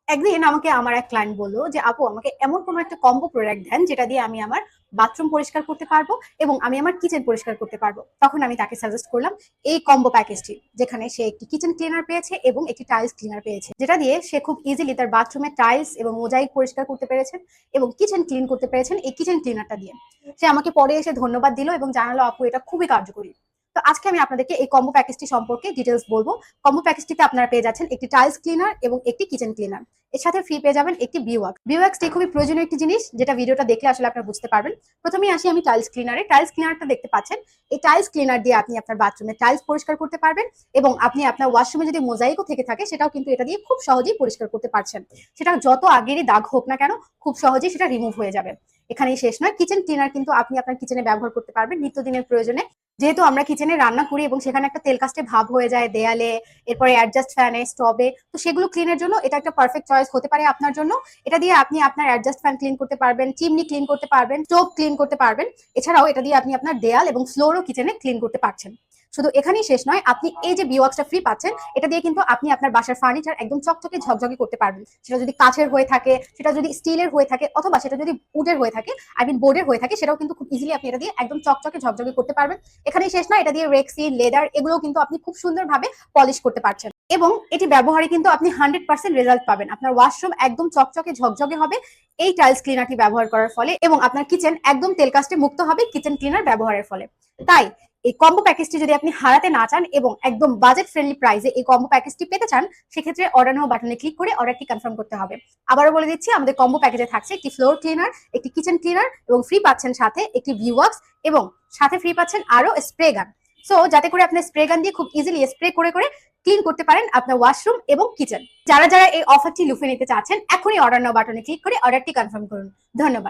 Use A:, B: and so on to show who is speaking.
A: একদিন আমাকে আমার এক ক্লায়েন্ট বলল যে আপু আমাকে এমন কোনো একটা কম্বো প্রোডাক্ট দেন যেটা দিয়ে আমি আমার বাথরুম পরিষ্কার করতে পারবো এবং আমি আমার কিচেন পরিষ্কার করতে পারবো। তখন আমি তাকে সাজেস্ট করলাম এই কম্বো প্যাকেজটি, যেখানে সে একটি কিচেন ক্লিনার পেয়েছে এবং একটি টাইলস ক্লিনার পেয়েছে, যেটা দিয়ে সে খুব ইজিলি তার বাথরুমের টাইলস এবং মোজাইক পরিষ্কার করতে পেরেছেন এবং কিচেন ক্লিন করতে পেরেছেন এই কিচেন ক্লিনারটা দিয়ে। সে আমাকে পরে এসে ধন্যবাদ দিল এবং জানালো আপু এটা খুবই কার্যকরী। তো আজকে আমি আপনাদেরকে এই কম্বো প্যাকেজটি সম্পর্কে ডিটেলস বলবো। কম্বো প্যাকেজটিতে আপনারা পেয়ে যাচ্ছেন একটি টাইলস ক্লিনার এবং একটি কিচেন ক্লিনার। এর সাথে ফ্রি পেয়ে যাবেন একটি বিওয়াক্স। বিওয়াক্সটি খুবই প্রয়োজনীয় একটি জিনিস, যেটা ভিডিওটা দেখলে আসলে আপনারা বুঝতে পারবেন। প্রথমেই আসি আমি টাইলস ক্লিনারে। টাইলস ক্লিনারটা দেখতে পাচ্ছেন, এই টাইলস ক্লিনার দিয়ে আপনি আপনার বাথরুমে টাইলস পরিষ্কার করতে পারবেন এবং আপনি আপনার ওয়াশরুমে যদি মোজাইকও থেকে থাকে সেটাও কিন্তু এটা দিয়ে খুব সহজেই পরিষ্কার করতে পারছেন। সেটা যত আগেরই দাগ হোক না কেন, খুব সহজেই সেটা রিমুভ হয়ে যাবে। এখানেই শেষ নয়, কিচেন ক্লিনার কিন্তু আপনি আপনার কিচেনে ব্যবহার করতে পারবেন নিত্যদিনের প্রয়োজনে। যেহেতু আমরা কিচেনে রান্না করি এবং সেখানে একটা তেল কাস্টে ভাব হয়ে যায় দেয়ালে, এরপরে অ্যাডজাস্ট ফ্যানে, স্টবে, তো সেগুলো ক্লিনের জন্য এটা একটা পারফেক্ট চয়েস হতে পারে আপনার জন্য। এটা দিয়ে আপনি আপনার অ্যাডজাস্ট ফ্যান ক্লিন করতে পারবেন, চিমনি ক্লিন করতে পারবেন, স্টোভ ক্লিন করতে পারবেন। এছাড়াও এটা দিয়ে আপনি আপনার দেয়াল এবং ফ্লোরও কিচেনে ক্লিন করতে পারছেন। শুধু এখানেই শেষ নয়, আপনি এই যে বিওয়াক্সটা ফ্রি পাচ্ছেন, এটা দিয়ে কিন্তু আপনি আপনার বাসার ফার্নিচার একদম চকচকে ঝকঝকে করতে পারবেন। সেটা যদি কাঠের হয়ে থাকে, সেটা যদি স্টিলের হয়ে থাকে, অথবা সেটা যদি উডের হয়ে থাকে, আই মিন বোর্ডের হয়ে থাকে, সেটাও কিন্তু খুব ইজিলি আপনি এটা দিয়ে একদম চকচকে ঝকঝকে করতে পারবেন। এখানেই শেষ নয়, এটা দিয়ে রেক্সিন, লেদার এগুলোও কিন্তু আপনি খুব সুন্দরভাবে পলিশ করতে পারছেন এবং এটি ব্যবহারে কিন্তু আপনি 100% রেজাল্ট পাবেন। আপনার ওয়াশরুম একদম চকচকে ঝকঝকে হবে এই টাইলস ক্লিনারটি ব্যবহার করার ফলে, এবং আপনার কিচেন একদম তেল কাস্টে মুক্ত হবে কিচেন ক্লিনার ব্যবহারের ফলে। তাই এই কম্বো প্যাকেজটি যদি আপনি হারাতে না চান এবং একদম বাজেট ফ্রেন্ডলি প্রাইসে এই কম্বো প্যাকেজটি পেতে চান, সেক্ষেত্রে অর্ডার নাও বাটনে ক্লিক করে অর্ডারটি কনফার্ম করতে হবে। আবারও বলে দিচ্ছি, আমাদের কম্বো প্যাকেজে থাকছে একটি ফ্লোর ক্লিনার, একটি কিচেন ক্লিনার এবং ফ্রি পাচ্ছেন সাথে একটি ভিওয়াক্স এবং সাথে ফ্রি পাচ্ছেন আরো স্প্রে গান। সো যাতে করে আপনি স্প্রে গান দিয়ে খুব ইজিলি স্প্রে করে করে ক্লিন করতে পারেন আপনার ওয়াশরুম এবং কিচেন। যারা যারা এই অফারটি লুফে নিতে চাচ্ছেন, এখনই অর্ডার নাও বাটনে ক্লিক করে অর্ডারটি কনফার্ম করুন। ধন্যবাদ।